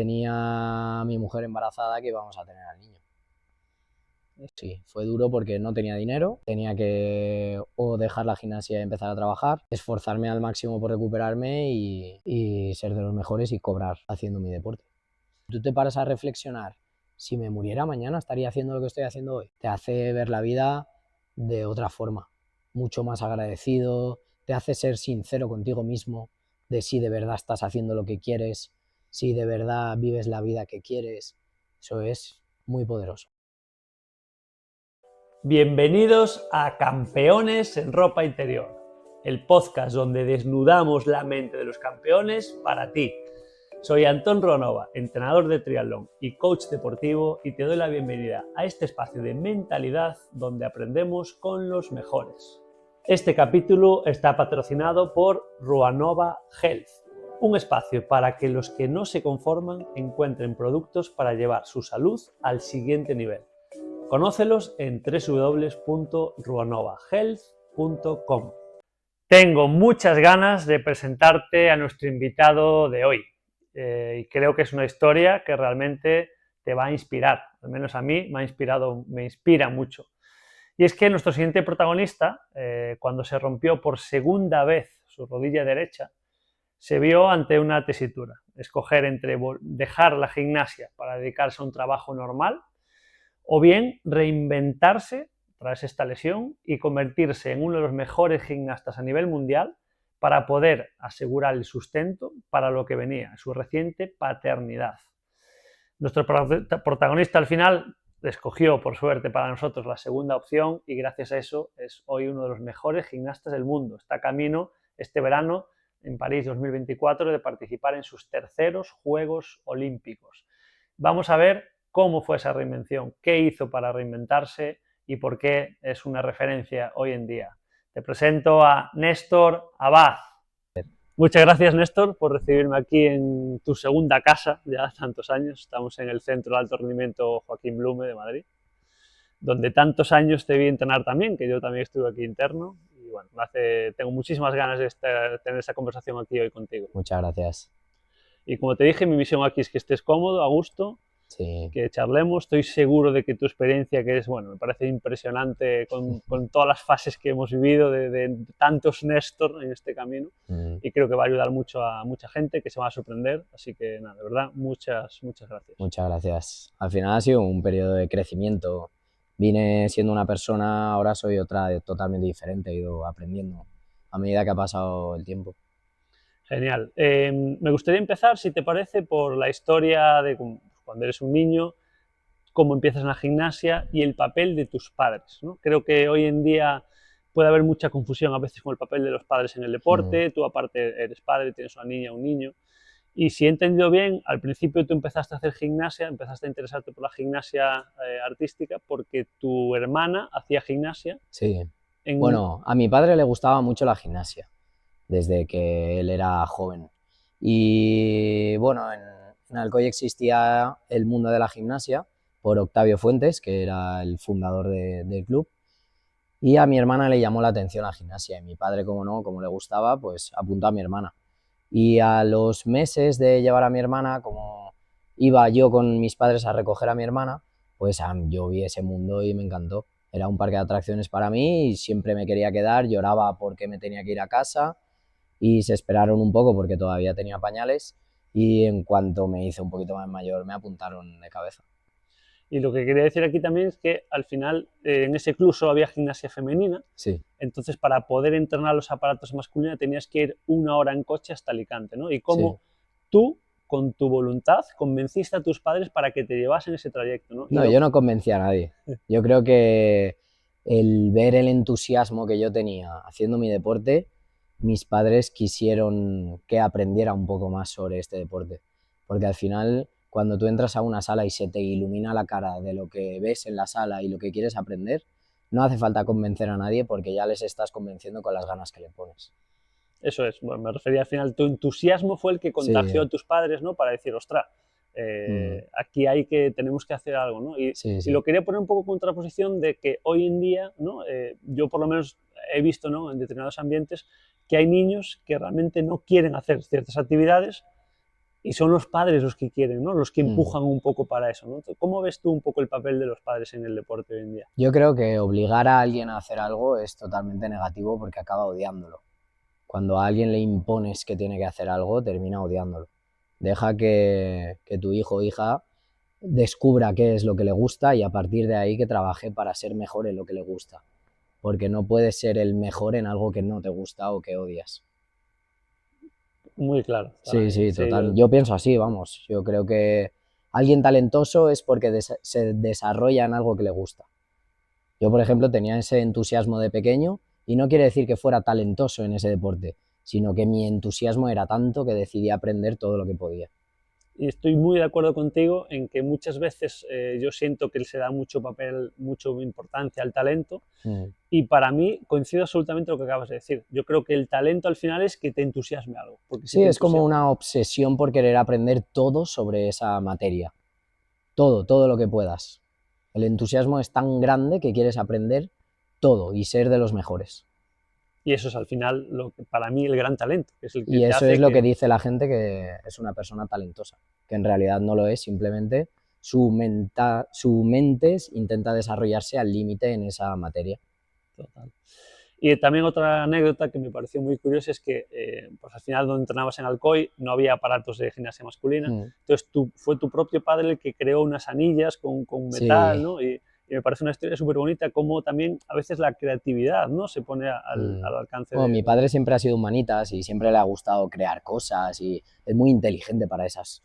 Tenía a mi mujer embarazada que íbamos a tener al niño. Sí, fue duro porque no tenía dinero, tenía que o dejar la gimnasia y empezar a trabajar, esforzarme al máximo por recuperarme y ser de los mejores y cobrar haciendo mi deporte. Tú te paras a reflexionar, si me muriera mañana estaría haciendo lo que estoy haciendo hoy. Te hace ver la vida de otra forma, mucho más agradecido, te hace ser sincero contigo mismo de si de verdad estás haciendo lo que quieres, si de verdad vives la vida que quieres. Eso es muy poderoso. Bienvenidos a Campeones en Ropa Interior, el podcast donde desnudamos la mente de los campeones para ti. Soy Antón Ruanova, entrenador de triatlón y coach deportivo, y te doy la bienvenida a este espacio de mentalidad donde aprendemos con los mejores. Este capítulo está patrocinado por Ruanova Health, un espacio para que los que no se conforman encuentren productos para llevar su salud al siguiente nivel. Conócelos en www.ruanovahealth.com. Tengo muchas ganas de presentarte a nuestro invitado de hoy y creo que es una historia que realmente te va a inspirar, al menos a mí me inspira mucho. Y es que nuestro siguiente protagonista, cuando se rompió por segunda vez su rodilla derecha, se vio ante una tesitura, escoger entre dejar la gimnasia para dedicarse a un trabajo normal o bien reinventarse tras esta lesión y convertirse en uno de los mejores gimnastas a nivel mundial para poder asegurar el sustento para lo que venía, su reciente paternidad. Nuestro protagonista al final escogió, por suerte para nosotros, la segunda opción y gracias a eso es hoy uno de los mejores gimnastas del mundo. Está camino este verano en París 2024 de participar en sus terceros Juegos Olímpicos. Vamos a ver cómo fue esa reinvención, qué hizo para reinventarse y por qué es una referencia hoy en día. Te presento a Néstor Abad. Muchas gracias, Néstor, por recibirme aquí en tu segunda casa, ya tantos años. Estamos en el Centro de Alto Rendimiento Joaquín Blume de Madrid, donde tantos años te vi entrenar también, que yo también estuve aquí interno. Y bueno, tengo muchísimas ganas de tener esta conversación aquí hoy contigo. Muchas gracias. Y como te dije, mi misión aquí es que estés cómodo, a gusto, Sí. que charlemos. Estoy seguro de que tu experiencia, que es, bueno, me parece impresionante con todas las fases que hemos vivido de tantos Néstor en este camino, y creo que va a ayudar mucho a mucha gente que se va a sorprender. Así que, nada, de verdad, muchas gracias. Muchas gracias. Al final ha sido un periodo de crecimiento. Vine siendo una persona, ahora soy otra totalmente diferente, he ido aprendiendo a medida que ha pasado el tiempo. Genial. Me gustaría empezar, si te parece, por la historia de cuando eres un niño, cómo empiezas en la gimnasia y el papel de tus padres, ¿no? Creo que hoy en día puede haber mucha confusión a veces con el papel de los padres en el deporte. Tú aparte eres padre, tienes una niña, un niño, y si he entendido bien, al principio tú empezaste a hacer gimnasia, empezaste a interesarte por la gimnasia artística porque tu hermana hacía gimnasia. Sí. Bueno, a mi padre le gustaba mucho la gimnasia desde que él era joven. Y bueno, en Alcoy existía el mundo de la gimnasia por Octavio Fuentes, que era el fundador del club. Y a mi hermana le llamó la atención la gimnasia. Y mi padre, como no, como le gustaba, pues apuntó a mi hermana. Y a los meses de llevar a mi hermana, como iba yo con mis padres a recoger a mi hermana, pues yo vi ese mundo y me encantó. Era un parque de atracciones para mí y siempre me quería quedar, lloraba porque me tenía que ir a casa y se esperaron un poco porque todavía tenía pañales y en cuanto me hice un poquito más mayor me apuntaron de cabeza. Y lo que quería decir aquí también es que al final en ese club solo había gimnasia femenina. Sí. Entonces, para poder entrenar los aparatos masculinos tenías que ir 1 hora en coche hasta Alicante, ¿no? Y cómo tú, con tu voluntad, convenciste a tus padres para que te llevasen ese trayecto, ¿no? No, yo no convencí a nadie. Yo creo que el ver el entusiasmo que yo tenía haciendo mi deporte, mis padres quisieron que aprendiera un poco más sobre este deporte. Porque al final, cuando tú entras a una sala y se te ilumina la cara de lo que ves en la sala y lo que quieres aprender, no hace falta convencer a nadie porque ya les estás convenciendo con las ganas que le pones. Eso es, bueno, me refería al final, tu entusiasmo fue el que contagió a tus padres, ¿no? Para decir, ostras, aquí tenemos que hacer algo, ¿no? Y lo quería poner un poco en contraposición de que hoy en día, ¿no? Yo por lo menos he visto, ¿no? En determinados ambientes que hay niños que realmente no quieren hacer ciertas actividades y son los padres los que quieren, ¿no? Los que Mm. empujan un poco para eso, ¿no? ¿Cómo ves tú un poco el papel de los padres en el deporte hoy en día? Yo creo que obligar a alguien a hacer algo es totalmente negativo porque acaba odiándolo. Cuando a alguien le impones que tiene que hacer algo, termina odiándolo. Deja que tu hijo o hija descubra qué es lo que le gusta y a partir de ahí que trabaje para ser mejor en lo que le gusta. Porque no puedes ser el mejor en algo que no te gusta o que odias. Muy claro. Sí, sí, Sí, total. Yo pienso así, vamos. Yo creo que alguien talentoso es porque se desarrolla en algo que le gusta. Yo, por ejemplo, tenía ese entusiasmo de pequeño y no quiere decir que fuera talentoso en ese deporte, sino que mi entusiasmo era tanto que decidí aprender todo lo que podía. y estoy muy de acuerdo contigo en que muchas veces yo siento que se da mucho papel, mucha importancia al talento, Mm. y para mí coincido absolutamente lo que acabas de decir. Yo creo que el talento al final es que te entusiasme algo, porque si Sí, te es como entusiasma, una obsesión por querer aprender todo sobre esa materia. Todo, todo lo que puedas. El entusiasmo es tan grande que quieres aprender todo y ser de los mejores. y eso es al final lo que, para mí el gran talento, que es el que Y te eso es hace lo que que, dice la gente que es una persona talentosa, que en realidad no lo es, simplemente su mente intenta desarrollarse al límite en esa materia. total. Y también otra anécdota que me pareció muy curiosa es que pues al final donde entrenabas en Alcoy no había aparatos de gimnasia masculina, Mm. entonces fue tu propio padre el que creó unas anillas con metal, Sí. ¿no? Y me parece una historia súper bonita como también a veces la creatividad, ¿no? Se pone Mm. al alcance Bueno, mi de padre muchos. siempre ha sido humanitas y siempre le ha gustado crear cosas y es muy inteligente para esas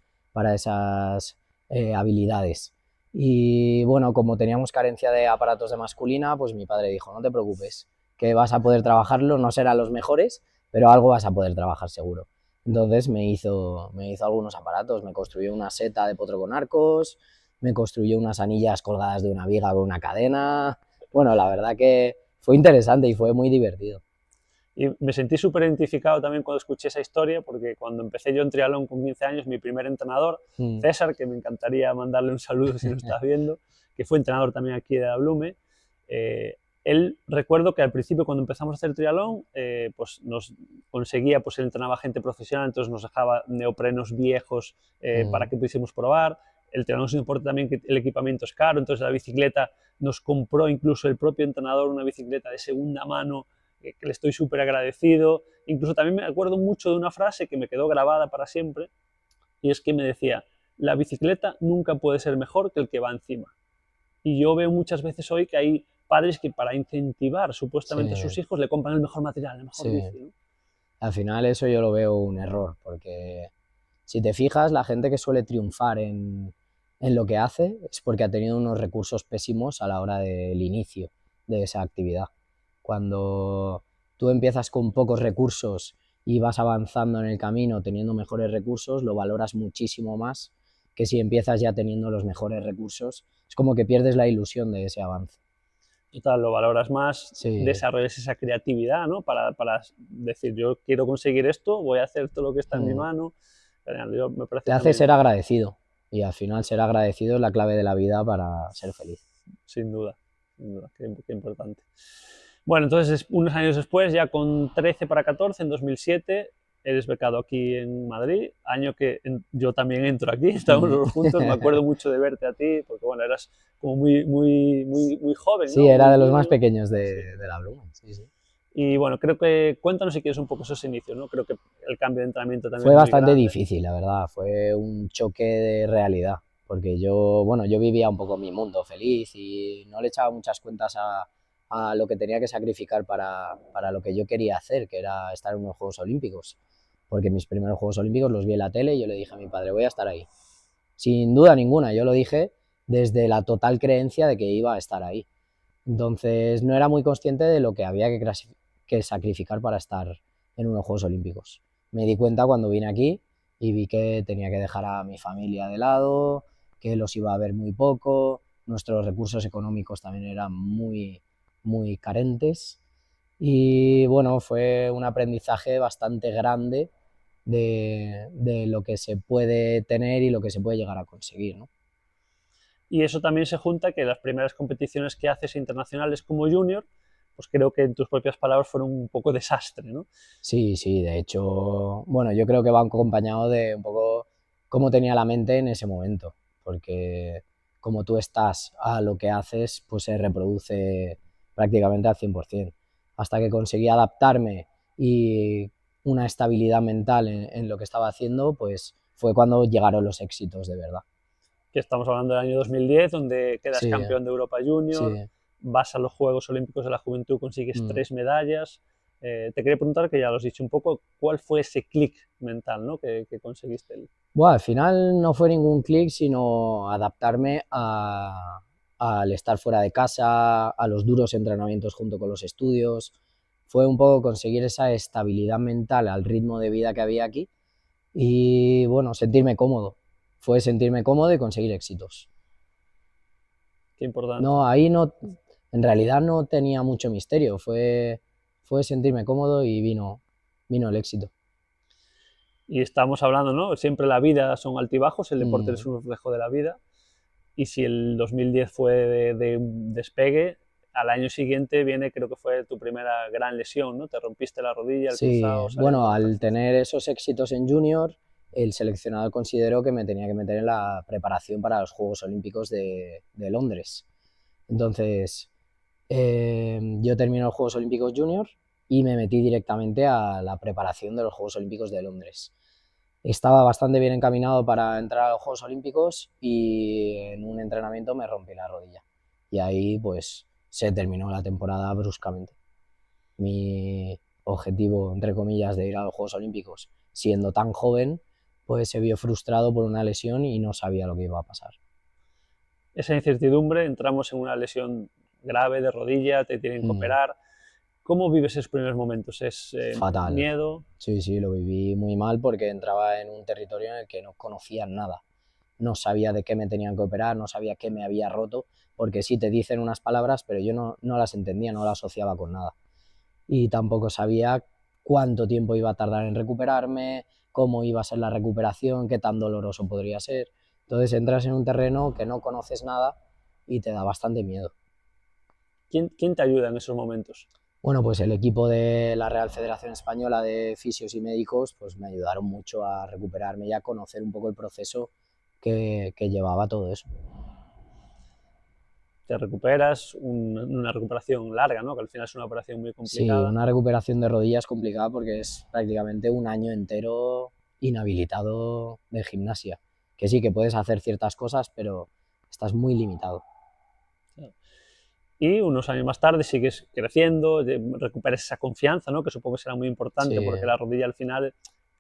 habilidades. Y bueno, como teníamos carencia de aparatos de masculina, pues mi padre dijo, no te preocupes, que vas a poder trabajarlo, no serán los mejores, pero algo vas a poder trabajar seguro. Entonces me hizo algunos aparatos, me construyó una seta de potro con arcos, me construyó unas anillas colgadas de una viga con una cadena. Bueno, la verdad que fue interesante y fue muy divertido. Y me sentí súper identificado también cuando escuché esa historia, porque cuando empecé yo en triatlón con 15 años, mi primer entrenador, Mm. César, que me encantaría mandarle un saludo si lo estás viendo, que fue entrenador también aquí de la Blume, él recuerdo que al principio cuando empezamos a hacer triatlón, pues nos conseguía, pues él entrenaba gente profesional, entonces nos dejaba neoprenos viejos para Mm. que pudiésemos probar. El triatlón es un deporte también que el equipamiento es caro, entonces la bicicleta nos compró incluso el propio entrenador una bicicleta de segunda mano que le estoy súper agradecido. Incluso también me acuerdo mucho de una frase que me quedó grabada para siempre, y es que me decía, la bicicleta nunca puede ser mejor que el que va encima. Y yo veo muchas veces hoy que hay padres que para incentivar Sí, supuestamente a sus hijos le compran el mejor material, la mejor sí. bici, ¿no? Al final eso yo lo veo un error, porque si te fijas, la gente que suele triunfar en lo que hace es porque ha tenido unos recursos pésimos a la hora del inicio de esa actividad. Cuando tú empiezas con pocos recursos y vas avanzando en el camino teniendo mejores recursos, lo valoras muchísimo más que si empiezas ya teniendo los mejores recursos. Es como que pierdes la ilusión de ese avance. Total, lo valoras más, Sí. desarrollas esa creatividad, ¿no? Para decir, yo quiero conseguir esto, voy a hacer todo lo que está en mi Mm. mano. Yo, me parece Te hace también, ser agradecido y al final ser agradecido es la clave de la vida para ser feliz. sin duda, qué importante. Bueno, entonces unos años después, ya con 13 para 14, en 2007, eres becado aquí en Madrid, año que yo también entro aquí, estamos Mm. los juntos, me acuerdo mucho de verte a ti, porque bueno, eras como muy joven, Sí, ¿no? era Muy de los más niño. pequeños Sí. de la Bluma. Sí, sí. Y bueno, creo que cuéntanos si quieres un poco esos inicios, ¿no? Creo que el cambio de entrenamiento también Fue es muy bastante grande. difícil, la verdad. Fue un choque de realidad, porque yo, bueno, yo vivía un poco mi mundo feliz y no le echaba muchas cuentas a lo que tenía que sacrificar para lo que yo quería hacer, que era estar en unos Juegos Olímpicos. Porque mis primeros Juegos Olímpicos los vi en la tele y yo le dije a mi padre, voy a estar ahí. Sin duda ninguna, yo lo dije desde la total creencia de que iba a estar ahí. Entonces no era muy consciente de lo que había que sacrificar para estar en unos Juegos Olímpicos. Me di cuenta cuando vine aquí y vi que tenía que dejar a mi familia de lado, que los iba a ver muy poco, nuestros recursos económicos también eran muy carentes y bueno, fue un aprendizaje bastante grande de lo que se puede tener y lo que se puede llegar a conseguir, ¿no? Y eso también se junta que las primeras competiciones que haces internacionales como junior, pues creo que en tus propias palabras fueron un poco desastre, ¿no? Sí, sí, de hecho, bueno, yo creo que va acompañado de un poco cómo tenía la mente en ese momento, porque como tú estás a lo que haces, pues se reproduce prácticamente al 100%. Hasta que conseguí adaptarme y una estabilidad mental en lo que estaba haciendo, pues fue cuando llegaron los éxitos de verdad. Que estamos hablando del año 2010, donde quedas Sí, campeón de Europa Junior, sí. vas a los Juegos Olímpicos de la Juventud, consigues Mm. 3 medallas. Te quería preguntar, que ya lo has dicho un poco, ¿cuál fue ese clic mental, ¿no?, que conseguiste? Bueno, al final no fue ningún clic, sino adaptarme al estar fuera de casa, a los duros entrenamientos junto con los estudios. Fue un poco conseguir esa estabilidad mental al ritmo de vida que había aquí y, bueno, sentirme cómodo. Fue sentirme cómodo y conseguir éxitos. Qué importante. No, ahí no, en realidad no tenía mucho misterio. Fue sentirme cómodo y vino el éxito. Y estamos hablando, ¿no? Siempre la vida son altibajos, el deporte es Mm, un reflejo de la vida. Y si el 2010 fue de un despegue, al año siguiente viene, creo que fue tu primera gran lesión, ¿no? Te rompiste la rodilla, el Sí, cruzado saliendo bueno, de un al ejercicio. tener esos éxitos en junior, el seleccionador consideró que me tenía que meter en la preparación para los Juegos Olímpicos de Londres. Entonces, yo terminé los Juegos Olímpicos Junior y me metí directamente a la preparación de los Juegos Olímpicos de Londres. Estaba bastante bien encaminado para entrar a los Juegos Olímpicos y en un entrenamiento me rompí la rodilla. Y ahí pues se terminó la temporada bruscamente. Mi objetivo, entre comillas, de ir a los Juegos Olímpicos siendo tan joven, pues se vio frustrado por una lesión y no sabía lo que iba a pasar. Esa incertidumbre, entramos en una lesión grave de rodilla, te tienen que Mm, operar. ¿Cómo vives esos primeros momentos? ¿Es fatal. miedo? Sí, sí, lo viví muy mal porque entraba en un territorio en el que no conocía nada. No sabía de qué me tenían que operar, no sabía qué me había roto, porque sí te dicen unas palabras, pero yo no las entendía, no las asociaba con nada. Y tampoco sabía cuánto tiempo iba a tardar en recuperarme, cómo iba a ser la recuperación, qué tan doloroso podría ser. Entonces entras en un terreno que no conoces nada y te da bastante miedo. ¿Quién te ayuda en esos momentos? Bueno, pues el equipo de la Real Federación Española de Fisios y Médicos pues me ayudaron mucho a recuperarme y a conocer un poco el proceso que llevaba todo eso. Te recuperas, una recuperación larga, ¿no? Que al final es una operación muy Sí, complicada. una recuperación de rodillas complicada porque es prácticamente un año entero inhabilitado de gimnasia. Que sí, que puedes hacer ciertas cosas, pero estás muy limitado. Y unos años más tarde sigues creciendo, recuperas esa confianza, ¿no?, que supongo que será muy importante, Sí. porque la rodilla al final,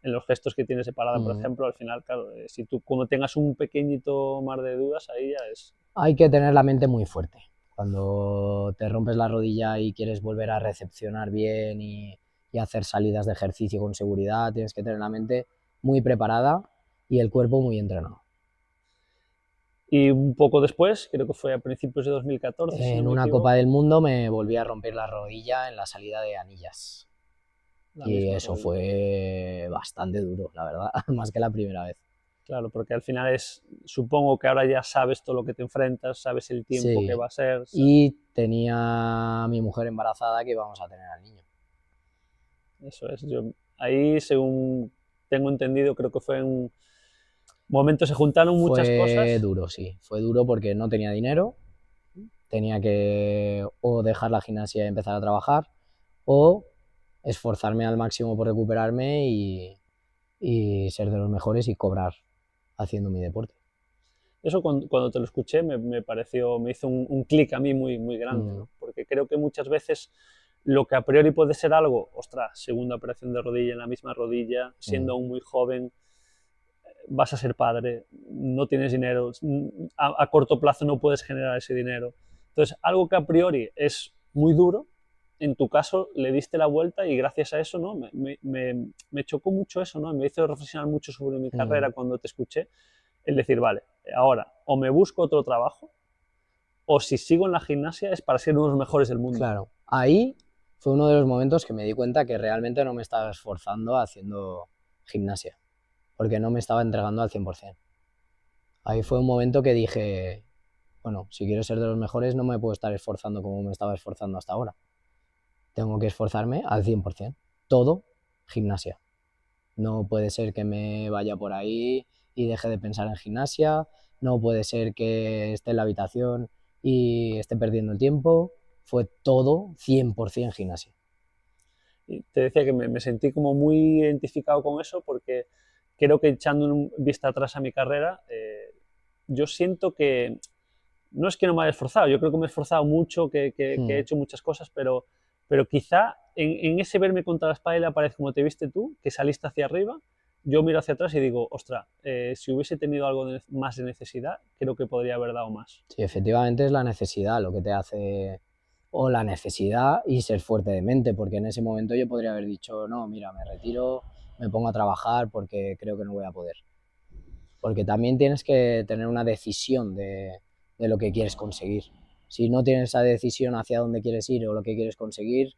en los gestos que tienes separada, por Mm. ejemplo, al final, claro, si tú como tengas un pequeñito mar de dudas, ahí ya es... Hay que tener la mente muy fuerte. Cuando te rompes la rodilla y quieres volver a recepcionar bien y hacer salidas de ejercicio con seguridad, tienes que tener la mente muy preparada y el cuerpo muy entrenado. Y un poco después, creo que fue a principios de 2014, si no En me una Copa del equivoco, Mundo me volví a romper la rodilla en la salida de anillas. la Y misma eso rodilla. fue bastante duro, la verdad, más que la primera vez. Claro, porque al final es, supongo que ahora ya sabes todo lo que te enfrentas, sabes el tiempo que Sí, va a ser. y tenía a mi mujer embarazada que íbamos a tener al niño. Eso es. Yo, ahí, según tengo entendido, creo que fue en un momento, se juntaron muchas Fue cosas. duro, sí, fue duro porque no tenía dinero, tenía que o dejar la gimnasia y empezar a trabajar, o esforzarme al máximo por recuperarme y ser de los mejores y cobrar haciendo mi deporte. Eso cuando te lo escuché me pareció, me hizo un clic a mí muy, muy grande, Mm, ¿no? Porque creo que muchas veces lo que a priori puede ser algo, ostras, segunda operación de rodilla en la misma rodilla, siendo mm, aún muy joven, vas a ser padre, no tienes dinero, a corto plazo no puedes generar ese dinero. Entonces, algo que a priori es muy duro, en tu caso le diste la vuelta y gracias a eso, ¿no? Me chocó mucho eso, ¿no? Me hizo reflexionar mucho sobre mi carrera mm. cuando te escuché, el decir, vale, ahora o me busco otro trabajo o si sigo en la gimnasia es para ser uno de los mejores del mundo. Claro, ahí fue uno de los momentos que me di cuenta que realmente no me estaba esforzando haciendo gimnasia, porque no me estaba entregando al 100%. Ahí fue un momento que dije, bueno, si quiero ser de los mejores no me puedo estar esforzando como me estaba esforzando hasta ahora. Tengo que esforzarme al 100%. Todo gimnasia. No puede ser que me vaya por ahí y deje de pensar en gimnasia, no puede ser que esté en la habitación y esté perdiendo el tiempo. Fue todo 100% gimnasia. Y te decía que me sentí como muy identificado con eso porque creo que echando un vista atrás a mi carrera, yo siento que no es que no me haya esforzado, yo creo que me he esforzado mucho, que he hecho muchas cosas, pero quizá en ese verme contra la espalda y la pared como te viste tú, que saliste hacia arriba, yo miro hacia atrás y digo, ostra, si hubiese tenido algo más de necesidad, creo que podría haber dado más. Sí, efectivamente es la necesidad lo que te hace, o la necesidad y ser fuerte de mente, porque en ese momento yo podría haber dicho, no, mira, me retiro, me pongo a trabajar porque creo que no voy a poder. Porque también tienes que tener una decisión de lo que quieres conseguir. Si no tienes esa decisión hacia dónde quieres ir o lo que quieres conseguir,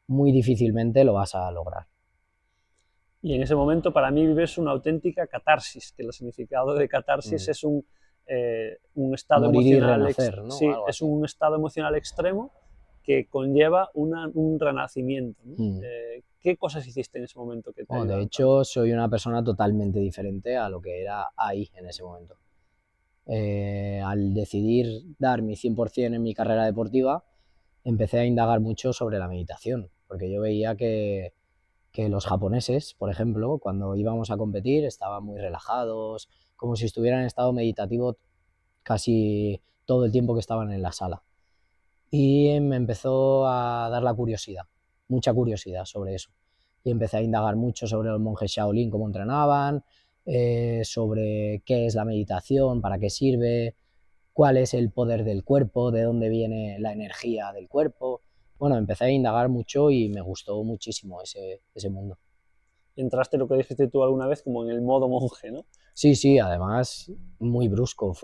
muy difícilmente lo vas a lograr. Y en ese momento para mí vives una auténtica catarsis, que el significado de catarsis es un estado Morir y emocional, renacer, ¿no? sí, Algo es así. un estado emocional extremo que conlleva un renacimiento, ¿no? Mm. ¿Qué cosas hiciste en ese momento que te Bueno, de ayudaron tanto? hecho, soy una persona totalmente diferente a lo que era ahí en ese momento. Al decidir dar mi 100% en mi carrera deportiva, empecé a indagar mucho sobre la meditación, porque yo veía que los japoneses, por ejemplo, cuando íbamos a competir, estaban muy relajados, como si estuvieran en estado meditativo casi todo el tiempo que estaban en la sala. Y me empezó a dar la curiosidad, mucha curiosidad sobre eso. Y empecé a indagar mucho sobre los monjes Shaolin, cómo entrenaban, sobre qué es la meditación, para qué sirve, cuál es el poder del cuerpo, de dónde viene la energía del cuerpo. Bueno, empecé a indagar mucho y me gustó muchísimo ese mundo. Entraste lo que dijiste tú alguna vez como en el modo monje, ¿no? Sí, sí, además muy brusco.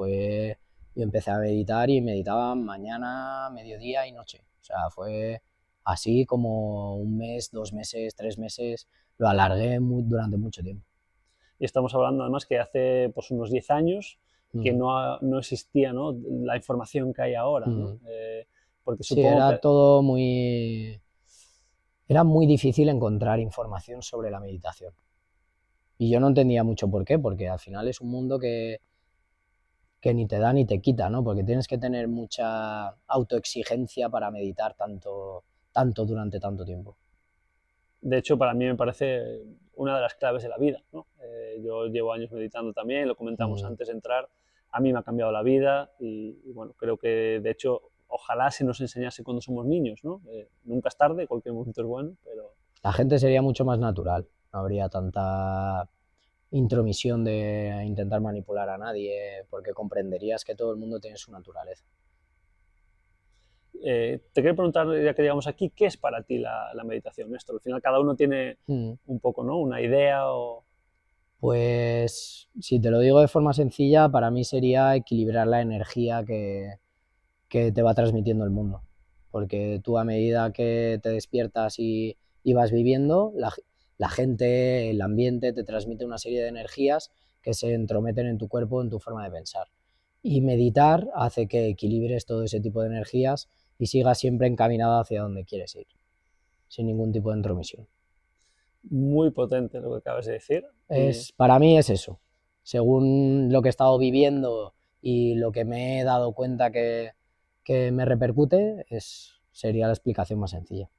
Yo empecé a meditar y meditaba mañana, mediodía y noche. O sea, fue así como un mes, 2 meses, 3 meses. Lo alargué durante mucho tiempo. Y estamos hablando además que hace pues, unos 10 años que Mm, no existía, ¿no?, la información que hay ahora, ¿no? mm. Porque Sí, supongo que era muy difícil encontrar información sobre la meditación. Y yo no entendía mucho por qué, porque al final es un mundo que ni te da ni te quita, ¿no? Porque tienes que tener mucha autoexigencia para meditar tanto durante tanto tiempo. de hecho, para mí me parece una de las claves de la vida, ¿no? Yo llevo años meditando también, lo comentamos Mm. antes de entrar, a mí me ha cambiado la vida y bueno, creo que de hecho ojalá se nos enseñase cuando somos niños, ¿no? Nunca es tarde, cualquier momento es bueno, pero La gente sería mucho más natural, no habría tanta intromisión de intentar manipular a nadie, porque comprenderías que todo el mundo tiene su naturaleza. te quiero preguntar, ya que llegamos aquí, ¿qué es para ti la meditación, Néstor? Al final cada uno tiene Mm. un poco, ¿no?, una idea o... Pues si te lo digo de forma sencilla, para mí sería equilibrar la energía que te va transmitiendo el mundo. Porque tú a medida que te despiertas y vas viviendo, la gente, el ambiente te transmite una serie de energías que se entrometen en tu cuerpo, en tu forma de pensar. Y meditar hace que equilibres todo ese tipo de energías y sigas siempre encaminado hacia donde quieres ir, sin ningún tipo de intromisión. Muy potente lo que acabas de decir. Y Para mí es eso. Según lo que he estado viviendo y lo que me he dado cuenta que me repercute, sería la explicación más sencilla.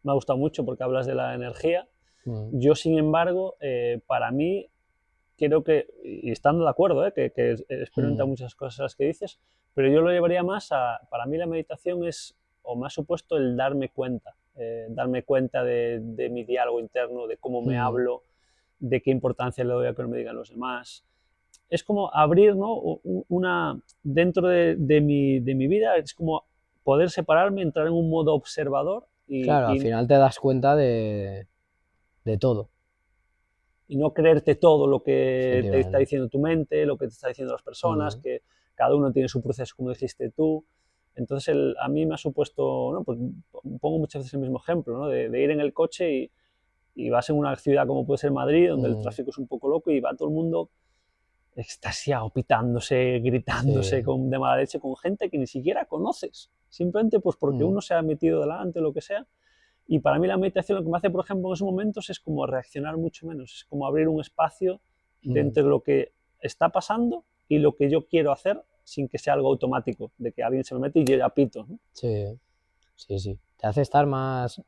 me ha gustado mucho porque hablas de la energía. Mm, Yo, sin embargo, para mí, creo que, y estando de acuerdo, que experimenta mm, muchas cosas que dices, pero yo lo llevaría más a, para mí la meditación es, o me ha supuesto el darme cuenta de mi diálogo interno, de cómo me mm. hablo, de qué importancia le doy a que me digan los demás. Es como abrir, ¿no?, dentro de mi vida, es como poder separarme, entrar en un modo observador Claro, al final te das cuenta de todo, y no creerte todo lo que te está efectivamente. diciendo tu mente, lo que te está diciendo las personas, Mm, que cada uno tiene su proceso, como dijiste tú. Entonces, a mí me ha supuesto, ¿no?, pues, pongo muchas veces el mismo ejemplo, ¿no?, de ir en el coche y vas en una ciudad como puede ser Madrid, donde el mm, tráfico es un poco loco y va todo el mundo extasiado, pitándose, gritándose sí. de mala leche con gente que ni siquiera conoces, simplemente pues porque Mm, uno se ha metido delante o lo que sea. Y para mí la meditación lo que me hace, por ejemplo, en esos momentos es como reaccionar mucho menos, es como abrir un espacio mm, dentro de lo que está pasando y lo que yo quiero hacer sin que sea algo automático, de que alguien se me mete y yo ya pito, ¿no? Sí, sí, sí. Te hace estar más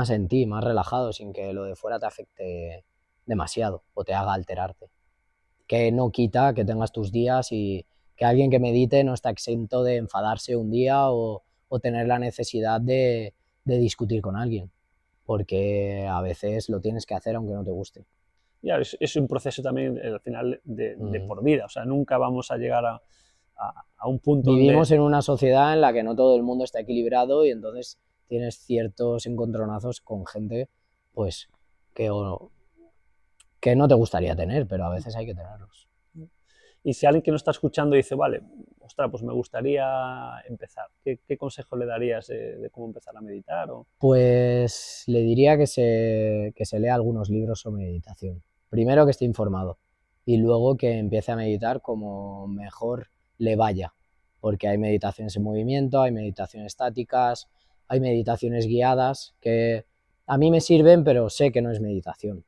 en ti, más relajado, sin que lo de fuera te afecte demasiado o te haga alterarte. Que no quita que tengas tus días y que alguien que medite no está exento de enfadarse un día o tener la necesidad de discutir con alguien, porque a veces lo tienes que hacer aunque no te guste. Ya, es un proceso también al final de Mm. por vida, o sea, nunca vamos a llegar a un punto donde... Vivimos en una sociedad en la que no todo el mundo está equilibrado y entonces tienes ciertos encontronazos con gente pues que, que no te gustaría tener, pero a veces hay que tenerlos. Y si alguien que no está escuchando dice, vale, ostras, pues me gustaría empezar, ¿qué consejo le darías de cómo empezar a meditar? O... Pues le diría que se lea algunos libros sobre meditación. Primero que esté informado y luego que empiece a meditar como mejor le vaya, porque hay meditaciones en movimiento, hay meditaciones estáticas, hay meditaciones guiadas que a mí me sirven, pero sé que no es meditación.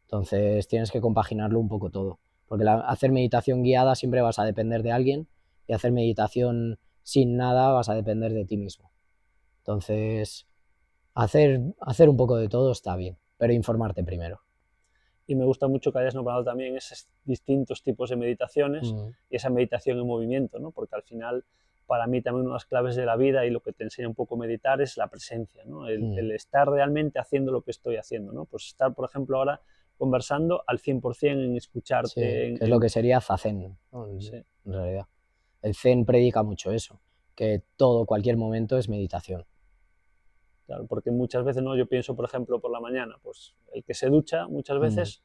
Entonces tienes que compaginarlo un poco todo, porque hacer meditación guiada siempre vas a depender de alguien y hacer meditación sin nada vas a depender de ti mismo. Entonces, hacer un poco de todo está bien, pero informarte primero. Y me gusta mucho que hayas nombrado también esos distintos tipos de meditaciones y esa meditación en movimiento, ¿no? Porque al final, para mí también una de las claves de la vida y lo que te enseña un poco meditar es la presencia, ¿no? El estar realmente haciendo lo que estoy haciendo, ¿no? Pues estar, por ejemplo, ahora conversando al 100% en Sí, escucharte, que es lo que sería zazen, ¿no? sí, En realidad. El zen predica mucho eso, que todo, cualquier momento es meditación. claro, porque muchas veces, ¿no? Yo pienso, por ejemplo, por la mañana, pues el que se ducha muchas Mm, veces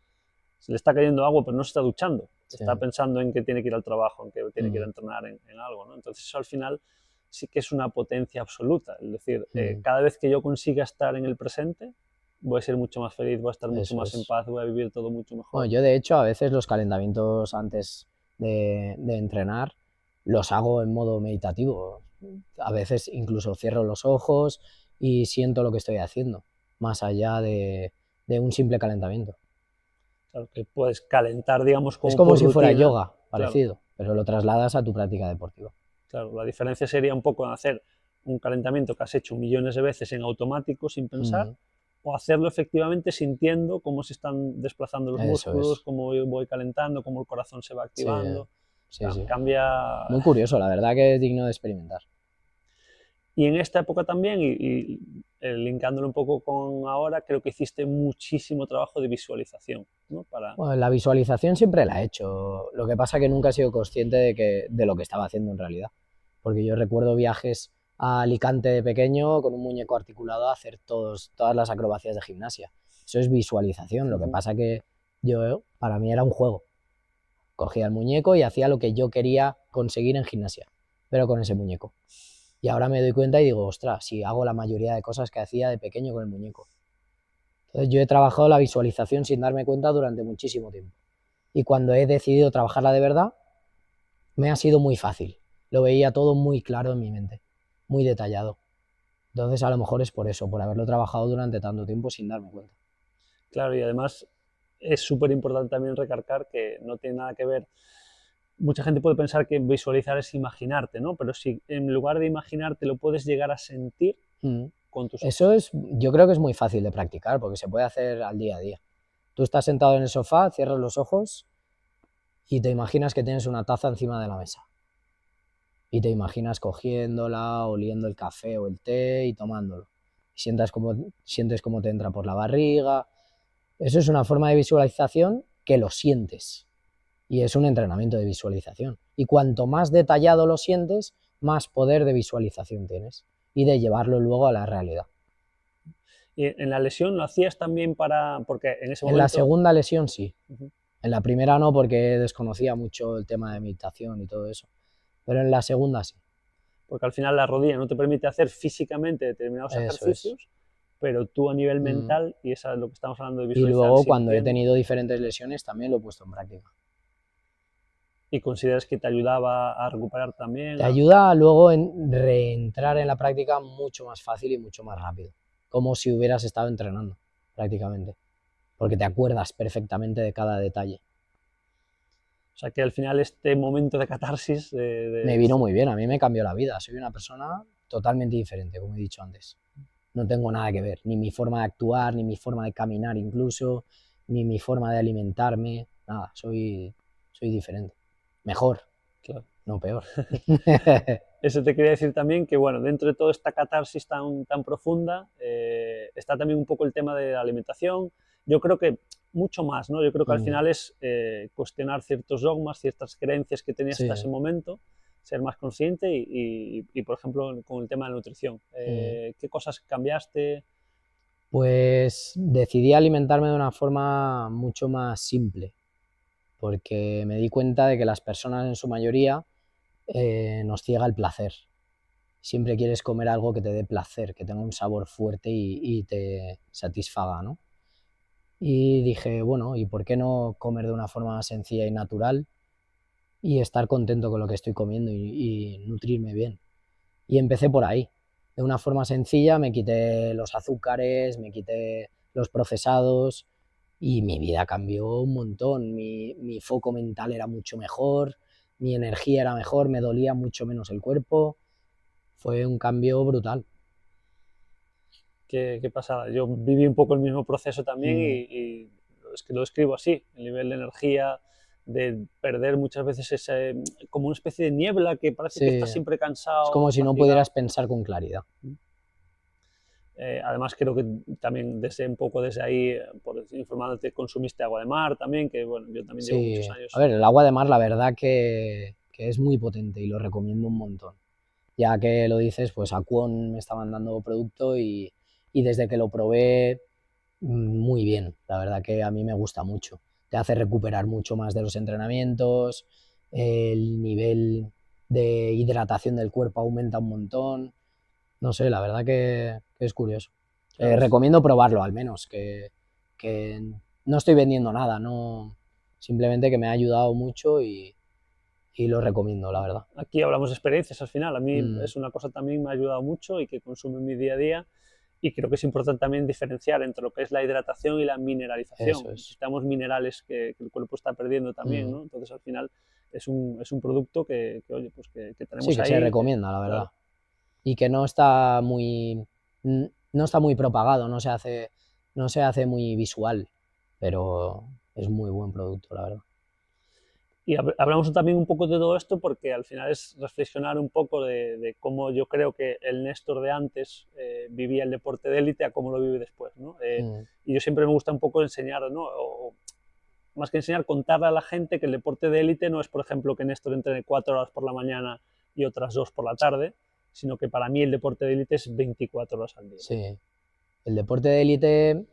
se le está cayendo agua, pero no se está duchando. sí, Está pensando en que tiene que ir al trabajo, en que tiene que ir a mm, entrenar en algo, ¿no? Entonces eso al final sí que es una potencia absoluta. Es decir, mm, cada vez que yo consiga estar en el presente, voy a ser mucho más feliz, voy a estar mucho eso más en es. paz, voy a vivir todo mucho Bueno, mejor. yo de hecho a veces los calentamientos antes de entrenar los hago en modo meditativo. A veces incluso cierro los ojos y siento lo que estoy haciendo, más allá de un simple calentamiento. Claro, que puedes calentar, digamos, Es como como por si fuera rutina. yoga, Claro, parecido, pero lo trasladas a tu práctica deportiva. claro. La diferencia sería un poco hacer un calentamiento que has hecho millones de veces en automático sin pensar, Mm, o hacerlo efectivamente sintiendo cómo se están desplazando los eso músculos, es. cómo voy calentando, cómo el corazón se va Sí, activando. O sí, sea, sí. cambia. Muy curioso, la verdad que es digno de experimentar. Y en esta época también, linkándolo un poco con ahora, creo que hiciste muchísimo trabajo de visualización, ¿no? Para... Bueno, la visualización siempre la he hecho. Lo que pasa es que nunca he sido consciente de lo que estaba haciendo en realidad. Porque yo recuerdo viajes a Alicante de pequeño con un muñeco articulado a hacer todas las acrobacias de gimnasia. Eso es visualización. Lo que pasa es que para mí era un juego. Cogía el muñeco y hacía lo que yo quería conseguir en gimnasia, pero con ese muñeco. Y ahora me doy cuenta y digo, ostras, si hago la mayoría de cosas que hacía de pequeño con el muñeco. Entonces yo he trabajado la visualización sin darme cuenta durante muchísimo tiempo. Y cuando he decidido trabajarla de verdad, me ha sido muy fácil. Lo veía todo muy claro en mi mente, muy detallado. Entonces a lo mejor es por eso, por haberlo trabajado durante tanto tiempo sin darme cuenta. Claro, y además es súper importante también recalcar que no tiene nada que ver. Mucha gente puede pensar que visualizar es imaginarte, ¿no? Pero si en lugar de imaginarte lo puedes llegar a sentir Mm. con tus Eso ojos. es, yo creo que es muy fácil de practicar porque se puede hacer al día a día. Tú estás sentado en el sofá, cierras los ojos y te imaginas que tienes una taza encima de la mesa. Y te imaginas cogiéndola, oliendo el café o el té y tomándolo. Y sientes cómo te entra por la barriga. Eso es una forma de visualización que lo sientes. Y es un entrenamiento de visualización. Y cuanto más detallado lo sientes, más poder de visualización tienes. Y de llevarlo luego a la realidad. Y en la lesión lo hacías también para, porque en ese En la momento, segunda lesión sí. uh-huh, En la primera no, porque desconocía mucho el tema de meditación y todo eso. Pero en la segunda sí. porque al final la rodilla no te permite hacer físicamente determinados Eso es. ejercicios, pero tú a nivel Mm. mental, y eso es lo que estamos hablando de Y visualizar, luego cuando he sintiendo, tenido diferentes lesiones también lo he puesto en práctica. y consideras que te ayudaba a recuperar también. Te ayuda luego en reentrar en la práctica mucho más fácil y mucho más rápido. Como si hubieras estado entrenando, prácticamente. Porque te acuerdas perfectamente de cada detalle. O sea que al final este momento de catarsis... Me vino muy bien, a mí me cambió la vida. Soy una persona totalmente diferente, como he dicho antes. No tengo nada que ver, ni mi forma de actuar, ni mi forma de caminar incluso, ni mi forma de alimentarme, nada, soy diferente. Mejor, Claro. no peor. Eso te quería decir también que, bueno, dentro de toda esta catarsis tan profunda, está también un poco el tema de la alimentación. Yo creo que mucho más, ¿no? Yo creo que al final es cuestionar ciertos dogmas, ciertas creencias que tenías hasta ese Sí. momento, ser más consciente y, por ejemplo, con el tema de la nutrición. ¿Qué cosas cambiaste? Pues decidí alimentarme de una forma mucho más simple, porque me di cuenta de que las personas en su mayoría nos ciega el placer. Siempre quieres comer algo que te dé placer, que tenga un sabor fuerte y te satisfaga, ¿no? Y dije, bueno, ¿y por qué no comer de una forma más sencilla y natural y estar contento con lo que estoy comiendo y nutrirme bien? Y empecé por ahí. De una forma sencilla me quité los azúcares, me quité los procesados y mi vida cambió un montón. Mi foco mental era mucho mejor, mi energía era mejor, me dolía mucho menos el cuerpo. Fue un cambio brutal. ¿Qué pasaba? Yo viví un poco el mismo proceso también Mm, y es que lo describo así, el nivel de energía, de perder muchas veces ese, como una especie de niebla que parece sí, que estás siempre es cansado, como si no fatigado. pudieras pensar con claridad. Además creo que también desde un poco desde ahí, por informándote, consumiste agua de mar también, que bueno, yo también llevo Sí, muchos a años. ver, el agua de mar la verdad que es muy potente y lo recomiendo un montón. Ya que lo dices, pues Aquon me estaban dando producto y desde que lo probé, muy bien. La verdad que a mí me gusta mucho. Te hace recuperar mucho más de los entrenamientos, el nivel de hidratación del cuerpo aumenta un montón. No sé, la verdad que es curioso. Claro, Recomiendo probarlo al menos, que no estoy vendiendo nada, no, simplemente que me ha ayudado mucho y lo recomiendo, la verdad. aquí hablamos de experiencias al final. A mí Mm, es una cosa también me ha ayudado mucho y que consumo en mi día a día. Y creo que es importante también diferenciar entre lo que es la hidratación y la mineralización. eso es. Necesitamos minerales que el cuerpo está perdiendo también, Mm. ¿no? Entonces al final es un producto oye, pues que Sí, tenemos que se ahí, recomienda, la verdad. claro. Y que no está muy propagado, no se hace muy visual, pero es muy buen producto, la verdad. Y hablamos también un poco de todo esto porque al final es reflexionar un poco de cómo yo creo que el Néstor de antes vivía el deporte de élite a cómo lo vive después, ¿no? Mm, Y yo siempre me gusta un poco enseñar, ¿no? O más que enseñar, contarle a la gente que el deporte de élite no es, por ejemplo, que Néstor entrene 4 horas por la mañana y otras 2 por la tarde, sino que para mí el deporte de élite es 24 horas al día. sí, el deporte de élite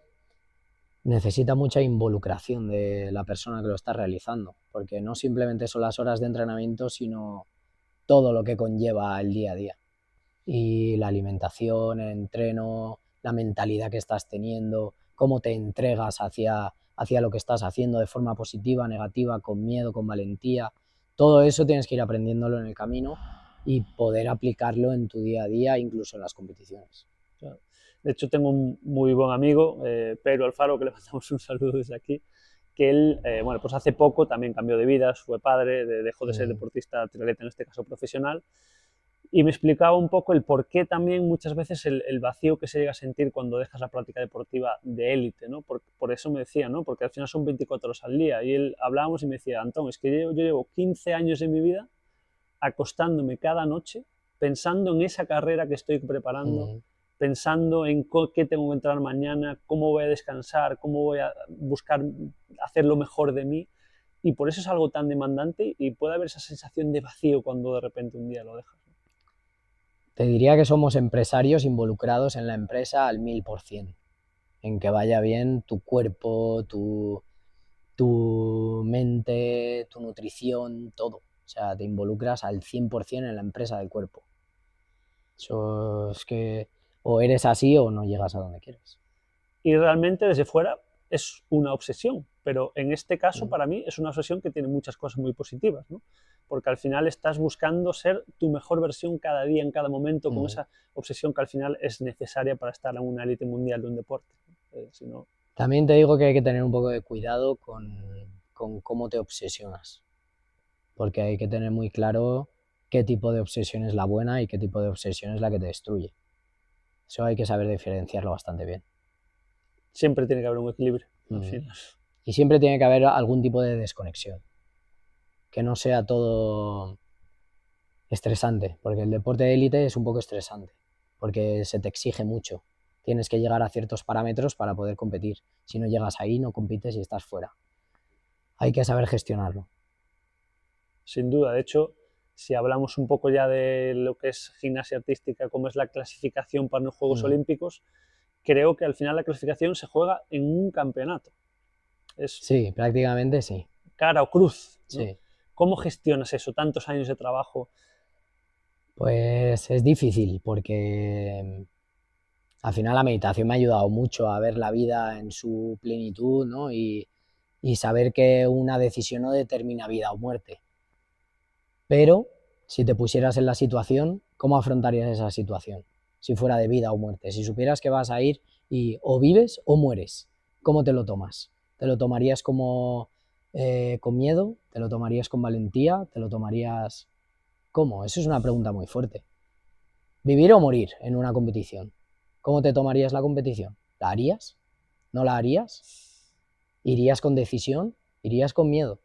necesita mucha involucración de la persona que lo está realizando, porque no simplemente son las horas de entrenamiento, sino todo lo que conlleva el día a día. Y la alimentación, el entreno, la mentalidad que estás teniendo, cómo te entregas hacia lo que estás haciendo de forma positiva, negativa, con miedo, con valentía. Todo eso tienes que ir aprendiéndolo en el camino y poder aplicarlo en tu día a día, incluso en las competiciones. Claro. De hecho, tengo un muy buen amigo, Pedro Alfaro, que le mandamos un saludo desde aquí, que él, bueno, pues hace poco también cambió de vida, fue padre, dejó de ser Mm, deportista triatleta, en este caso profesional, y me explicaba un poco el por qué también muchas veces el vacío que se llega a sentir cuando dejas la práctica deportiva de élite, ¿no? Por eso me decía, ¿no? Porque al final son 24 horas al día, y él hablábamos y me decía, Antón, es que yo llevo 15 años de mi vida acostándome cada noche pensando en esa carrera que estoy preparando, mm. pensando en qué tengo que entrar mañana, cómo voy a descansar, cómo voy a buscar hacer lo mejor de mí. Y por eso es algo tan demandante y puede haber esa sensación de vacío cuando de repente un día lo dejas. Te diría que somos empresarios involucrados en la empresa al 1000%, en que vaya bien tu cuerpo, tu mente, tu nutrición, todo. O sea, te involucras al 100% en la empresa del cuerpo. Eso es que o eres así o no llegas a donde quieres. Y realmente desde fuera es una obsesión, pero en este caso Mm, para mí es una obsesión que tiene muchas cosas muy positivas, ¿no? Porque al final estás buscando ser tu mejor versión cada día, en cada momento, con mm. esa obsesión que al final es necesaria para estar en una élite mundial de un deporte. Si También te digo que hay que tener un poco de cuidado con cómo te obsesionas. porque hay que tener muy claro qué tipo de obsesión es la buena y qué tipo de obsesión es la que te destruye. Eso hay que saber diferenciarlo bastante bien. Siempre tiene que haber un equilibrio, al Mm. final. Y siempre tiene que haber algún tipo de desconexión, que no sea todo estresante, porque el deporte de élite es un poco estresante, porque se te exige mucho. Tienes que llegar a ciertos parámetros para poder competir. Si no llegas ahí, no compites y estás fuera. Hay que saber gestionarlo. Sin duda, de hecho, si hablamos un poco ya de lo que es gimnasia artística, cómo es la clasificación para los Juegos Mm. Olímpicos, creo que al final la clasificación se juega en un campeonato. Es Sí, prácticamente sí. cara o cruz, ¿no? Sí. ¿Cómo gestionas eso? Tantos años de trabajo. Pues es difícil porque al final la meditación me ha ayudado mucho a ver la vida en su plenitud, ¿no? Y saber que una decisión no determina vida o muerte. Pero si te pusieras en la situación, ¿cómo afrontarías esa situación? Si fuera de vida o muerte. Si supieras que vas a ir y o vives o mueres, ¿cómo te lo tomas? ¿Te lo tomarías como con miedo? ¿Te lo tomarías con valentía? ¿Te lo tomarías... ¿Cómo? Eso es una pregunta muy fuerte. ¿Vivir o morir en una competición? ¿Cómo te tomarías la competición? ¿La harías? ¿No la harías? ¿Irías con decisión? ¿Irías con miedo?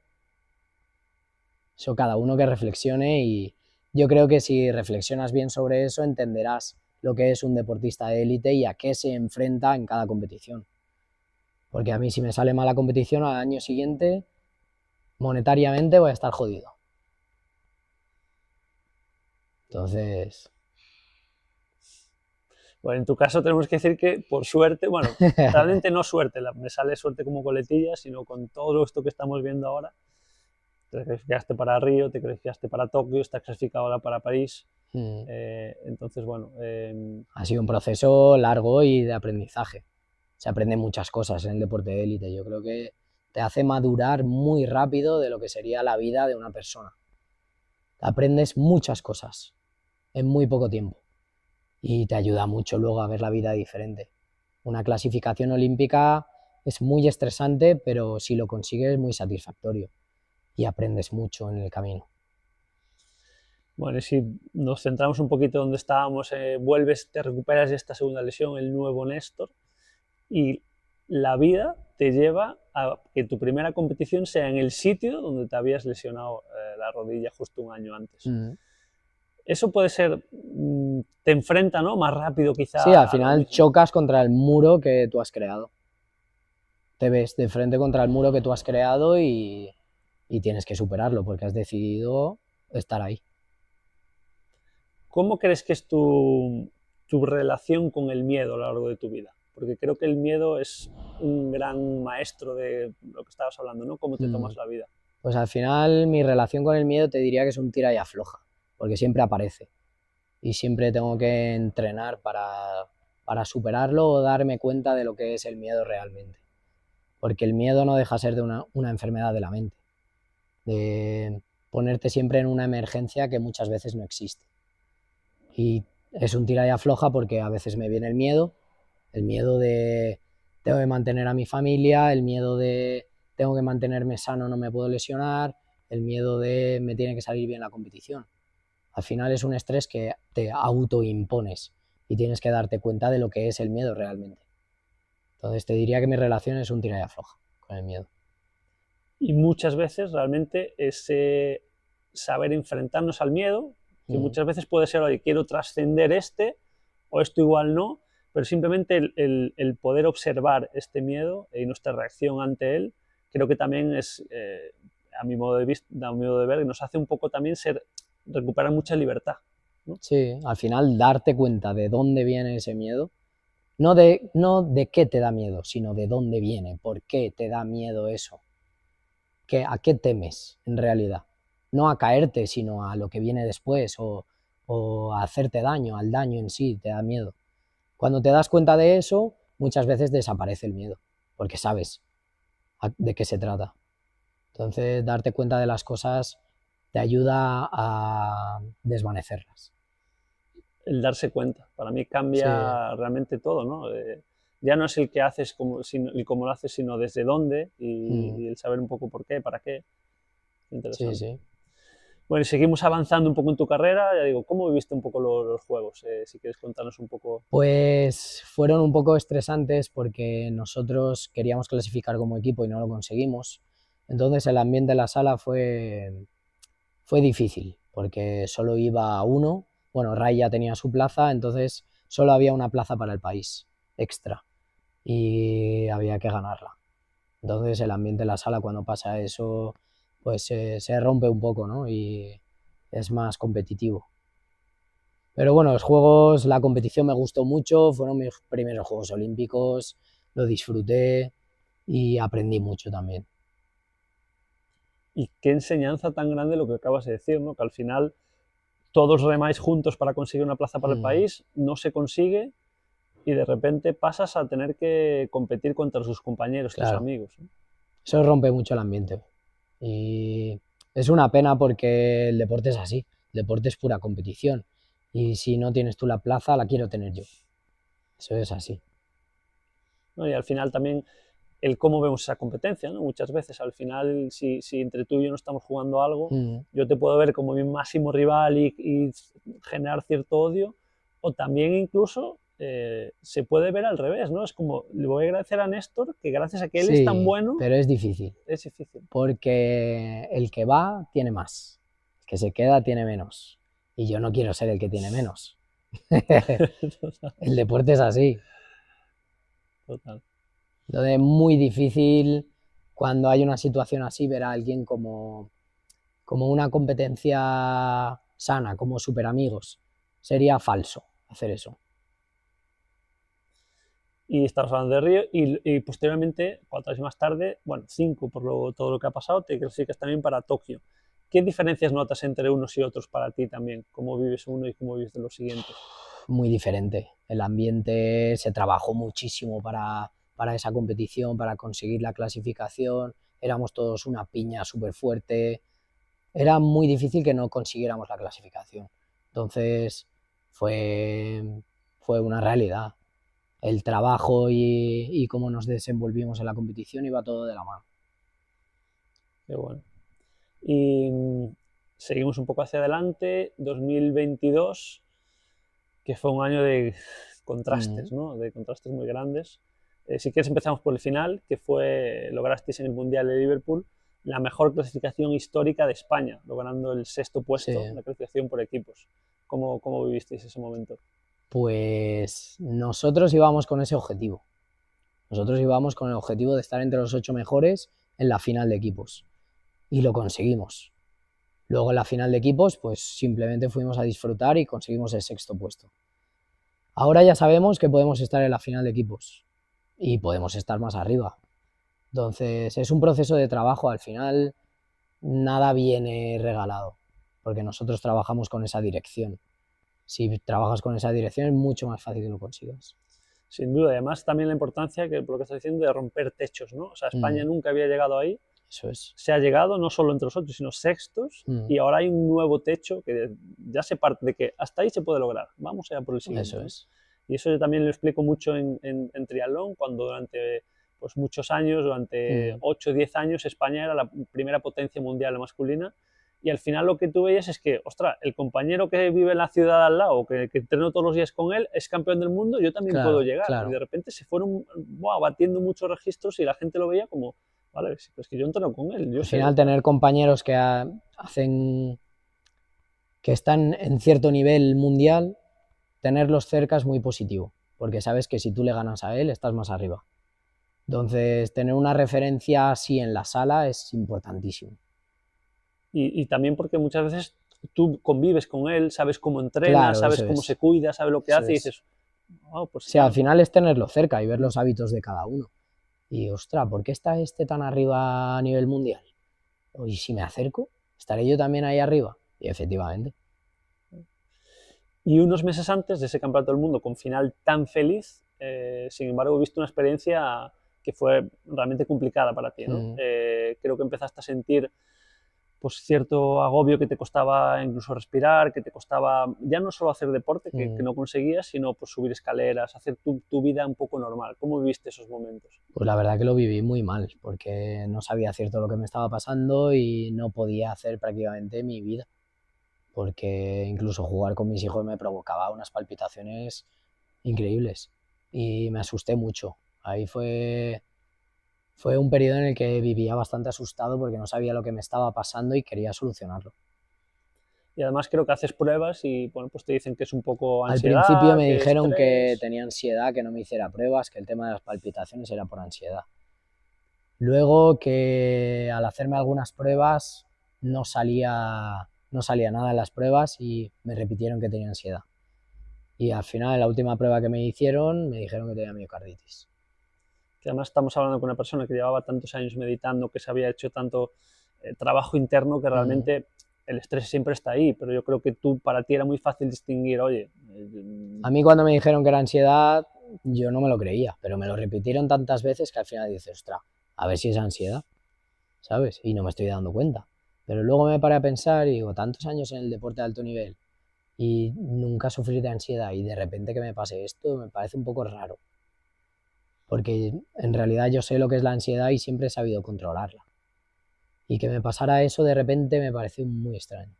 Eso cada uno que reflexione y yo creo que si reflexionas bien sobre eso entenderás lo que es un deportista de élite y a qué se enfrenta en cada competición. Porque a mí si me sale mala competición al año siguiente, monetariamente voy a estar jodido. Entonces... Bueno, en tu caso tenemos que decir que, por suerte, bueno, realmente no suerte, me sale suerte como coletilla, sino con todo esto que estamos viendo ahora. Te clasificaste para Río, te clasificaste para Tokio, estás clasificado ahora para París. Entonces, bueno. Ha sido un proceso largo y de aprendizaje. Se aprenden muchas cosas en el deporte de élite. Yo creo que te hace madurar muy rápido de lo que sería la vida de una persona. Aprendes muchas cosas en muy poco tiempo y te ayuda mucho luego a ver la vida diferente. Una clasificación olímpica es muy estresante, pero si lo consigues es muy satisfactorio y aprendes mucho en el camino. Bueno, y si nos centramos un poquito donde estábamos, vuelves, te recuperas de esta segunda lesión, el nuevo Néstor, y la vida te lleva a que tu primera competición sea en el sitio donde te habías lesionado la rodilla justo un año antes. Eso puede ser, te enfrenta, ¿no?, más rápido Sí, al quizá a lo final mismo. chocas contra el muro que tú has creado. Te ves de frente contra el muro que tú has creado y tienes que superarlo porque has decidido estar ahí. ¿Cómo crees que es tu relación con el miedo a lo largo de tu vida? Porque creo que el miedo es un gran maestro de lo que estabas hablando, ¿no? Cómo te tomas la vida. Pues al final mi relación con el miedo te diría que es un tira y afloja, porque siempre aparece y siempre tengo que entrenar para superarlo o darme cuenta de lo que es el miedo realmente. Porque el miedo no deja de ser de una enfermedad de la mente, de ponerte siempre en una emergencia que muchas veces no existe. Y es un tira y afloja porque a veces me viene el miedo de tengo que mantener a mi familia, el miedo de tengo que mantenerme sano, no me puedo lesionar, el miedo de me tiene que salir bien la competición. Al final es un estrés que te autoimpones y tienes que darte cuenta de lo que es el miedo realmente. Entonces te diría que mi relación es un tira y afloja con el miedo. Y muchas veces realmente ese saber enfrentarnos al miedo, que muchas veces puede ser, oye, quiero trascender o esto igual no, pero simplemente el poder observar este miedo y nuestra reacción ante él, creo que también es, a mi modo de vista, a mi modo de ver, nos hace un poco también recuperar mucha libertad, ¿no? Sí, al final darte cuenta de dónde viene ese miedo, no de qué te da miedo, sino de dónde viene, por qué te da miedo eso, a qué temes en realidad. No a caerte, sino a lo que viene después o a hacerte daño, al daño en sí, te da miedo. Cuando te das cuenta de eso, muchas veces desaparece el miedo, porque sabes de qué se trata. Entonces, darte cuenta de las cosas te ayuda a desvanecerlas. El darse cuenta, para mí Sí, cambia realmente todo, ¿no? Ya no es el que haces y cómo lo haces, sino desde dónde y el saber un poco por qué, para qué. sí, Interesante. sí. Bueno, y seguimos avanzando un poco en tu carrera, ya digo, ¿cómo viviste un poco los juegos? Si quieres contarnos un poco. Pues fueron un poco estresantes porque nosotros queríamos clasificar como equipo y no lo conseguimos. Entonces el ambiente de la sala fue difícil porque solo iba uno. Bueno, Ray ya tenía su plaza, entonces solo había una plaza para el país extra y había que ganarla. Entonces el ambiente de la sala cuando pasa eso, pues se rompe un poco, ¿no? Y es más competitivo. Pero bueno, los juegos, la competición me gustó mucho, fueron mis primeros Juegos Olímpicos, lo disfruté y aprendí mucho también. Y qué enseñanza tan grande lo que acabas de decir, ¿no? Que al final todos remáis juntos para conseguir una plaza para el Mm, país, no se consigue y de repente pasas a tener que competir contra sus compañeros, tus claro, amigos, ¿no? eso rompe mucho el ambiente. Y es una pena porque el deporte es así, el deporte es pura competición. Y si no tienes tú la plaza, la quiero tener yo. Eso es así. ¿No? Y al final también el cómo vemos esa competencia, ¿no? Muchas veces al final, si entre tú y yo no estamos jugando algo, Mm, yo te puedo ver como mi máximo rival y generar cierto odio, o también incluso se puede ver al revés, ¿no? Es como, le voy a agradecer a Néstor que gracias a que él es tan sí, bueno, pero es difícil, es difícil. porque el que va tiene más, el que se queda tiene menos. Y yo no quiero ser el que tiene menos. Total, El deporte es así. total. Entonces es muy difícil cuando hay una situación así ver a alguien como una competencia sana, como super amigos. Sería falso hacer eso. Y estamos hablando de Río y posteriormente, 4 años más tarde, bueno, 5 por todo lo que ha pasado, te clasificas también para Tokio. ¿Qué diferencias notas entre unos y otros para ti también? ¿Cómo vives uno y cómo vives de los siguientes? Muy diferente. El ambiente se trabajó muchísimo para esa competición, para conseguir la clasificación. Éramos todos una piña súper fuerte. Era muy difícil que no consiguiéramos la clasificación. Entonces fue una realidad. El trabajo y cómo nos desenvolvimos en la competición iba todo de la mano. Qué bueno. Y seguimos un poco hacia adelante, 2022, que fue un año de Mm, contrastes, ¿no? De contrastes muy grandes. Si quieres empezamos por el final, que fue, lograsteis en el Mundial de Liverpool la mejor clasificación histórica de España, logrando el 6.º sí, puesto en la clasificación por equipos. ¿Cómo vivisteis ese momento? pues nosotros íbamos con ese objetivo. Nosotros íbamos con el objetivo de estar entre los 8 mejores en la final de equipos. Y lo conseguimos. Luego en la final de equipos, pues simplemente fuimos a disfrutar y conseguimos el 6.º puesto. Ahora ya sabemos que podemos estar en la final de equipos y podemos estar más arriba. Entonces es un proceso de trabajo. Al final nada viene regalado, porque nosotros trabajamos con esa dirección. Si trabajas con esa dirección es mucho más fácil que lo consigas. Sin duda, además también la importancia que, por lo que estás diciendo, de romper techos, ¿no? O sea, España Mm, nunca había llegado ahí, eso es. se ha llegado no solo entre los 8, sino sextos, Mm, y ahora hay un nuevo techo que ya se parte de que hasta ahí se puede lograr, vamos allá por el eso siguiente, ¿no? es. Y eso yo también lo explico mucho en triatlón, cuando durante pues, muchos años, durante Mm, 8 o 10 años, España era la primera potencia mundial masculina, y al final lo que tú veías es que, ostras, el compañero que vive en la ciudad al lado, que entreno todos los días con él, es campeón del mundo, yo también puedo claro, llegar. Y de claro. repente se fueron batiendo muchos registros y la gente lo veía como, vale, es que yo entreno con él, yo Al sé. final tener compañeros que hacen, que están en cierto nivel mundial, tenerlos cerca es muy positivo, porque sabes que si tú le ganas a él, estás más arriba. Entonces, tener una referencia así en la sala es importantísimo. Y también porque muchas veces tú convives con él, sabes cómo entrena, Claro, sabes eso cómo se es, cuida, sabes lo que eso hace y es. dices, oh, pues Sí, al claro, final es tenerlo cerca y ver los hábitos de cada uno. Y, ostras, ¿por qué está este tan arriba a nivel mundial? Y si me acerco, ¿estaré yo también ahí arriba? Y efectivamente. y unos meses antes de ese campeonato del mundo con final tan feliz, sin embargo, he visto una experiencia que fue realmente complicada para ti, ¿no? Mm, Creo que empezaste a sentir pues cierto agobio que te costaba incluso respirar, que te costaba ya no solo hacer deporte, que mm. no conseguías, sino pues subir escaleras, hacer tu vida un poco normal. ¿Cómo viviste esos momentos? Pues la verdad que lo viví muy mal, porque no sabía cierto lo que me estaba pasando y no podía hacer prácticamente mi vida. porque incluso jugar con mis hijos me provocaba unas palpitaciones increíbles y me asusté mucho. Ahí fue un periodo en el que vivía bastante asustado porque no sabía lo que me estaba pasando y quería solucionarlo. Y además creo que haces pruebas y bueno, pues te dicen que es un poco Al principio ansiedad, me que dijeron que estrés. tenía ansiedad, que no me hiciera pruebas, que el tema de las palpitaciones era por ansiedad. Luego que al hacerme algunas pruebas no salía nada en las pruebas y me repitieron que tenía ansiedad. Y al final, en la última prueba que me hicieron, me dijeron que tenía miocarditis. Que además estamos hablando con una persona que llevaba tantos años meditando, que se había hecho tanto trabajo interno, que Mm. realmente el estrés siempre está ahí, pero yo creo que tú, para ti era muy fácil distinguir, oye, A mí cuando me dijeron que era ansiedad, yo no me lo creía, pero me lo repitieron tantas veces que al final dices, ostras, a ver si es ansiedad, ¿sabes? Y no me estoy dando cuenta. Pero luego me paré a pensar y digo, tantos años en el deporte de alto nivel y nunca sufrir de ansiedad y de repente que me pase esto me parece un poco raro. Porque en realidad yo sé lo que es la ansiedad y siempre he sabido controlarla. Y que me pasara eso de repente me pareció muy extraño.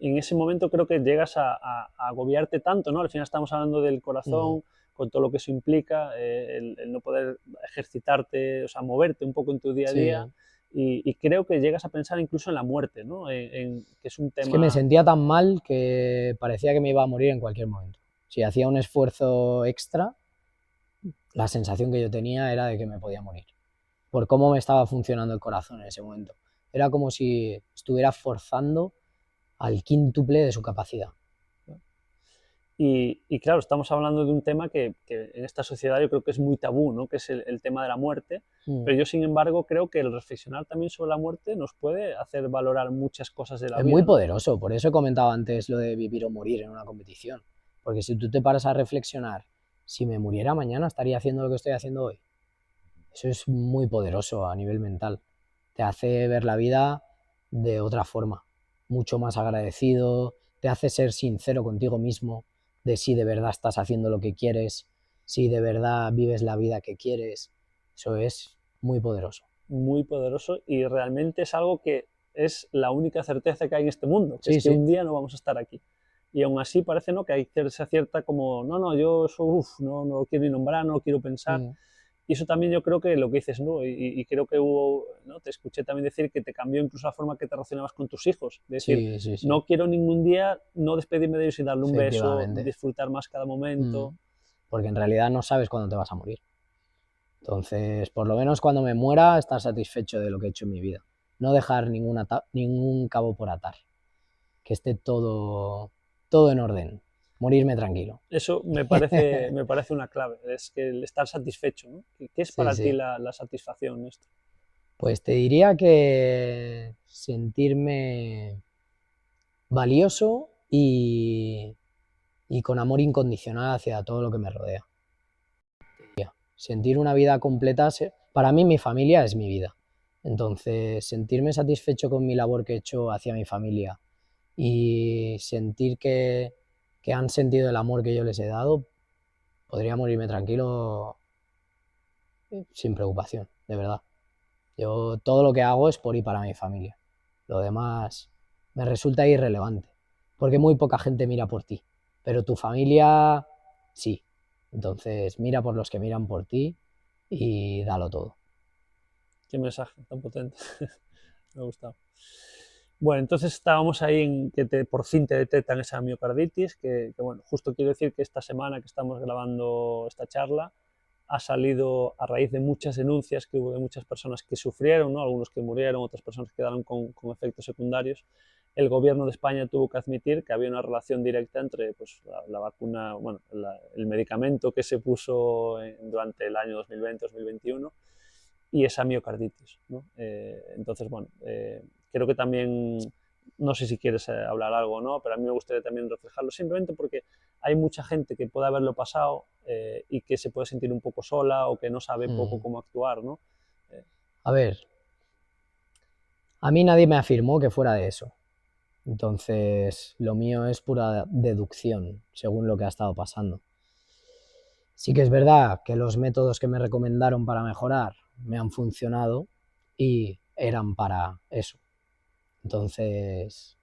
en ese momento creo que llegas a agobiarte tanto, ¿no? Al final estamos hablando del Mm. corazón, con todo lo que eso implica, el no poder ejercitarte, o sea, moverte un poco en tu día a día, Sí, y creo que llegas a pensar incluso en la muerte, ¿no? Que es un es que me tema. sentía tan mal que parecía que me iba a morir en cualquier momento. Si hacía un esfuerzo extra, la sensación que yo tenía era de que me podía morir, por cómo me estaba funcionando el corazón en ese momento. Era como si estuviera forzando al quíntuple de su capacidad. Y claro, estamos hablando de un tema que en esta sociedad yo creo que es muy tabú, ¿no? Que es el tema de la muerte, Mm. pero yo sin embargo creo que el reflexionar también sobre la muerte nos puede hacer valorar muchas cosas de la Es muy vida, ¿no? poderoso, por eso he comentado antes lo de vivir o morir en una competición. Porque si tú te paras a reflexionar, si me muriera mañana, estaría haciendo lo que estoy haciendo hoy. Eso es muy poderoso a nivel mental. Te hace ver la vida de otra forma, mucho más agradecido, te hace ser sincero contigo mismo, de si de verdad estás haciendo lo que quieres, si de verdad vives la vida que quieres. Eso es muy poderoso. Muy poderoso, y realmente es algo que es la única certeza que hay en este mundo, que es Sí, que sí, un día no vamos a estar aquí. Y aún así parece, ¿no?, que hay se acierta como, no, no, yo eso, no lo quiero ni nombrar, no lo quiero pensar. mm, Y eso también yo creo que lo que dices, ¿no? Y creo que hubo, ¿no? Te escuché también decir que te cambió incluso la forma que te relacionabas con tus hijos. Es decir, sí, sí, sí, no quiero ningún día no despedirme de ellos y darle un beso, efectivamente. disfrutar más cada Mm. momento. Porque en realidad no sabes cuándo te vas a morir. Entonces, por lo menos cuando me muera, estar satisfecho de lo que he hecho en mi vida. No dejar ningún cabo por atar. Que esté todo en orden. Morirme tranquilo. Eso me parece una clave, es que el estar satisfecho, ¿no? ¿Qué es Sí, para ti sí. la satisfacción en esto? Pues te diría que sentirme valioso y con amor incondicional hacia todo lo que me rodea. Sentir una vida completa, para mí mi familia es mi vida. Entonces, sentirme satisfecho con mi labor que he hecho hacia mi familia y sentir que han sentido el amor que yo les he dado, podría morirme tranquilo sin preocupación, de verdad. Yo todo lo que hago es por y para mi familia. Lo demás me resulta irrelevante, porque muy poca gente mira por ti, pero tu familia sí. Entonces, mira por los que miran por ti y dalo todo. Qué mensaje tan potente. Me ha gustado. Bueno, entonces estábamos ahí en que por fin te detectan esa miocarditis, bueno, justo quiero decir que esta semana que estamos grabando esta charla ha salido a raíz de muchas denuncias que hubo de muchas personas que sufrieron, ¿no? Algunos que murieron, otras personas que quedaron con efectos secundarios. El gobierno de España tuvo que admitir que había una relación directa entre pues, la vacuna, bueno, el medicamento que se puso durante el año 2020-2021 y esa miocarditis, ¿no? Entonces, bueno, creo que también, no sé si quieres hablar algo o no, pero a mí me gustaría también reflejarlo, simplemente porque hay mucha gente que puede haberlo pasado y que se puede sentir un poco sola o que no sabe poco Mm. cómo actuar, ¿no? Eh, A ver, a mí nadie me afirmó que fuera de eso. Entonces, lo mío es pura deducción, según lo que ha estado pasando. Sí que es verdad que los métodos que me recomendaron para mejorar me han funcionado y eran para eso. Entonces,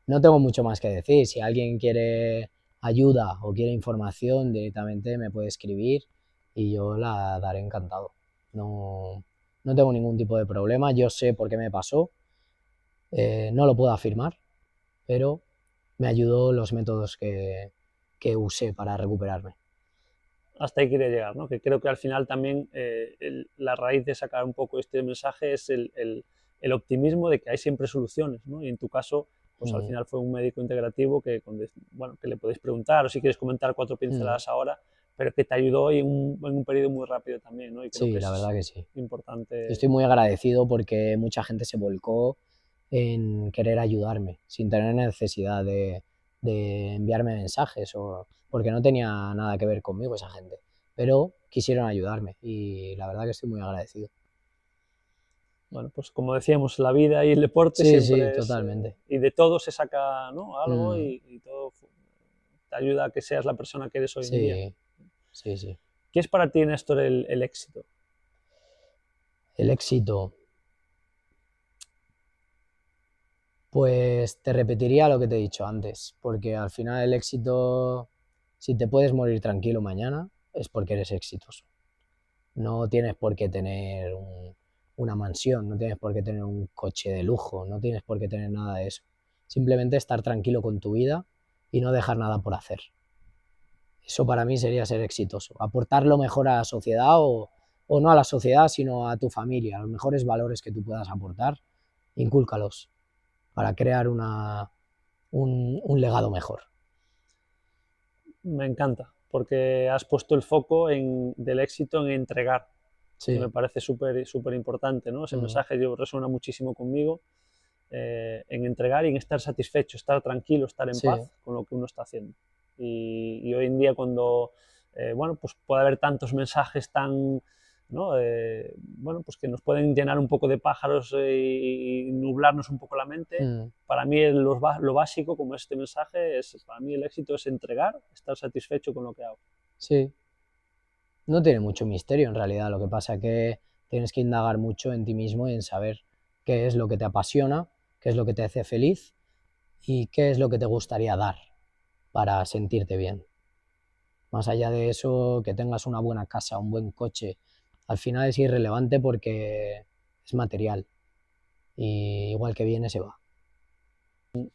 no tengo mucho más que decir. Si alguien quiere ayuda o quiere información, directamente me puede escribir y yo la daré encantado. No, no tengo ningún tipo de problema, yo sé por qué me pasó, no lo puedo afirmar, pero me ayudó los métodos que usé para recuperarme. Hasta ahí quería llegar, ¿no? Que creo que al final también la raíz de sacar un poco este mensaje es el optimismo de que hay siempre soluciones, ¿no? Y en tu caso, pues al Mm, final fue un médico integrativo que, bueno, que le podéis preguntar o si quieres comentar cuatro mm. pinceladas ahora, pero que te ayudó en un periodo muy rápido también, ¿no? Y creo que Sí, la es verdad que sí. Yo importante. estoy muy agradecido porque mucha gente se volcó en querer ayudarme, sin tener necesidad de enviarme mensajes, o porque no tenía nada que ver conmigo esa gente, pero quisieron ayudarme y la verdad que estoy muy agradecido. Bueno, pues como decíamos, la vida y el deporte Sí, sí, siempre es, totalmente. y de todo se saca, ¿no? Algo Mm, y todo te ayuda a que seas la persona que eres hoy en día. sí, sí, sí. ¿Qué es para ti, Néstor, el éxito? El éxito, pues te repetiría lo que te he dicho antes, porque al final el éxito, si te puedes morir tranquilo mañana, es porque eres exitoso. No tienes por qué tener una mansión, no tienes por qué tener un coche de lujo, no tienes por qué tener nada de eso. Simplemente estar tranquilo con tu vida y no dejar nada por hacer. Eso para mí sería ser exitoso. Aportar lo mejor a la sociedad o no a la sociedad, sino a tu familia. Los mejores valores que tú puedas aportar, incúlcalos para crear un legado mejor. Me encanta, porque has puesto el foco del éxito en entregar, que me Sí. parece súper importante, ¿no? Ese Mm, mensaje resuena muchísimo conmigo, en entregar y en estar satisfecho, estar tranquilo, estar en sí. paz con lo que uno está haciendo. Y hoy en día cuando, bueno, pues puede haber tantos mensajes tan, ¿no? Bueno, pues que nos pueden llenar un poco de pájaros y nublarnos un poco la mente. Mm, Para mí lo básico, como este mensaje, para mí el éxito es entregar, estar satisfecho con lo que hago. sí. No tiene mucho misterio en realidad, lo que pasa es que tienes que indagar mucho en ti mismo y en saber qué es lo que te apasiona, qué es lo que te hace feliz y qué es lo que te gustaría dar para sentirte bien. Más allá de eso, que tengas una buena casa, un buen coche, al final es irrelevante porque es material y igual que viene se va.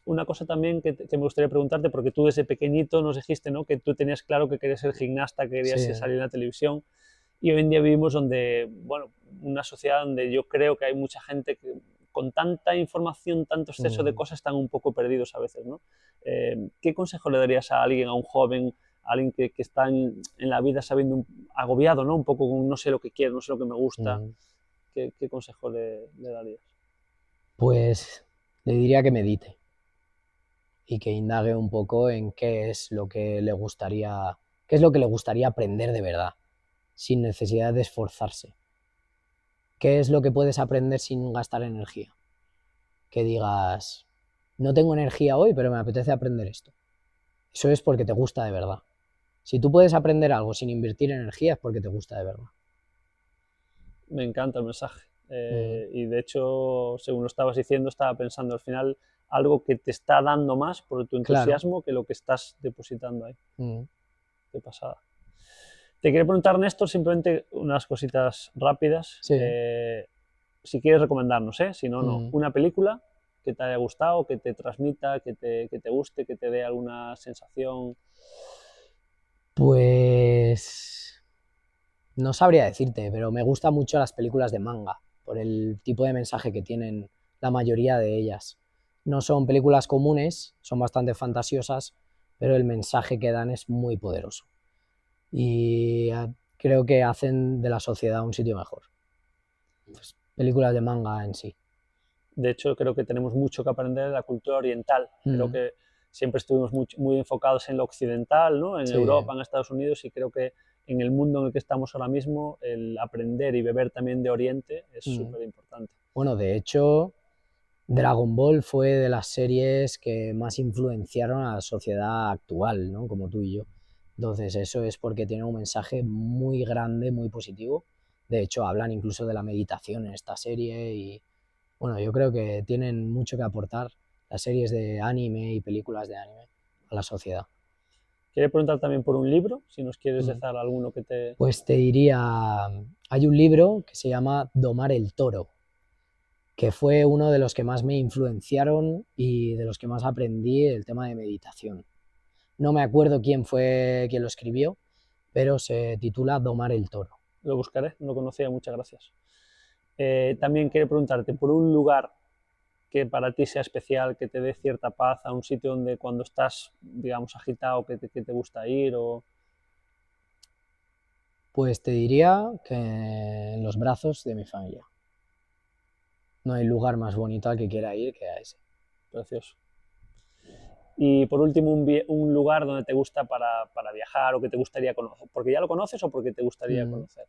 Una cosa también que me gustaría preguntarte, porque tú desde pequeñito nos dijiste, ¿no? Que tú tenías claro que querías ser gimnasta, que Sí, querías salir en la televisión, y hoy en día vivimos donde, bueno, una sociedad donde yo creo que hay mucha gente que con tanta información, tanto exceso de mm, cosas, están un poco perdidos a veces, ¿no? ¿Qué consejo le darías a alguien, a un joven, a alguien que está en la vida sabiendo, agobiado, ¿no? Un poco con no sé lo que quiero, no sé lo que me gusta? mm. ¿Qué consejo le darías? Pues le diría que medite y que indague un poco en qué es lo que le gustaría aprender de verdad, sin necesidad de esforzarse. ¿Qué es lo que puedes aprender sin gastar energía? Que digas, no tengo energía hoy, pero me apetece aprender esto. Eso es porque te gusta de verdad. Si tú puedes aprender algo sin invertir energía es porque te gusta de verdad. Me encanta el mensaje. Mm, Y de hecho, según lo estabas diciendo, estaba pensando al final algo que te está dando más por tu claro. entusiasmo que lo que estás depositando ahí. Mm, Qué pasada. Te quería preguntar, Néstor, simplemente unas cositas rápidas. sí. Si quieres recomendarnos, ¿eh? Si no, no. Mm. Una película que te haya gustado, que te transmita, que te guste, que te dé alguna sensación. Pues no sabría decirte, pero me gustan mucho las películas de manga, por el tipo de mensaje que tienen la mayoría de ellas. No son películas comunes, son bastante fantasiosas, pero el mensaje que dan es muy poderoso. Y creo que hacen de la sociedad un sitio mejor. Pues, películas de manga en sí. De hecho, creo que tenemos mucho que aprender de la cultura oriental. Creo Mm, que siempre estuvimos muy enfocados en lo occidental, ¿no? En sí. Europa, en Estados Unidos, y creo que en el mundo en el que estamos ahora mismo, el aprender y beber también de Oriente es Mm. súper importante. Bueno, de hecho, Dragon Ball fue de las series que más influenciaron a la sociedad actual, ¿no? Como tú y yo. Entonces, eso es porque tiene un mensaje muy grande, muy positivo. De hecho, hablan incluso de la meditación en esta serie y, bueno, yo creo que tienen mucho que aportar las series de anime y películas de anime a la sociedad. Quería preguntar también por un libro, si nos quieres Mm. dejar alguno que te... Pues te diría, hay un libro que se llama Domar el Toro, que fue uno de los que más me influenciaron y de los que más aprendí el tema de meditación. No me acuerdo quién fue quien lo escribió, pero se titula Domar el Toro. Lo buscaré, no lo conocía, muchas gracias. También quería preguntarte por un lugar que para ti sea especial, que te dé cierta paz, a un sitio donde cuando estás, digamos, agitado, que te gusta ir, o... Pues te diría que en los brazos de mi familia. No hay lugar más bonito al que quiera ir que a ese. Precioso. Y por último, un lugar donde te gusta para viajar o que te gustaría conocer. ¿Porque ya lo conoces o porque te gustaría Mm, conocer?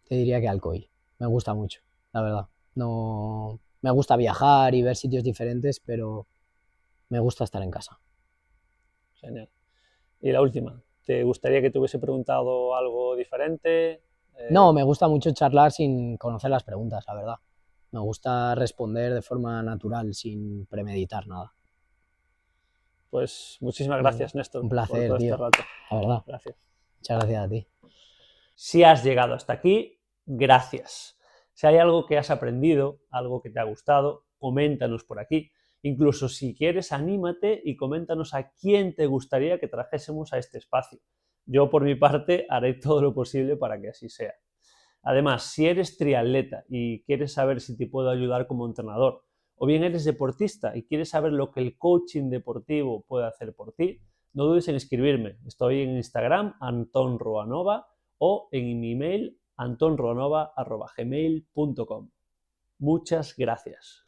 Te diría que Alcoy. Me gusta mucho, la verdad. No, me gusta viajar y ver sitios diferentes, pero me gusta estar en casa. Genial. Y la última, ¿te gustaría que te hubiese preguntado algo diferente? No, me gusta mucho charlar sin conocer las preguntas, la verdad. Me gusta responder de forma natural, sin premeditar nada. Pues muchísimas Venga, gracias, Néstor, un por placer, todo este tío. rato. La verdad. Gracias. Muchas gracias a ti. Si has llegado hasta aquí, gracias. Si hay algo que has aprendido, algo que te ha gustado, coméntanos por aquí. Incluso si quieres, anímate y coméntanos a quién te gustaría que trajésemos a este espacio. Yo, por mi parte, haré todo lo posible para que así sea. Además, si eres triatleta y quieres saber si te puedo ayudar como entrenador, o bien eres deportista y quieres saber lo que el coaching deportivo puede hacer por ti, no dudes en escribirme. Estoy en Instagram, Anton Roanova, o en mi email, antonroanova@gmail.com. Muchas gracias.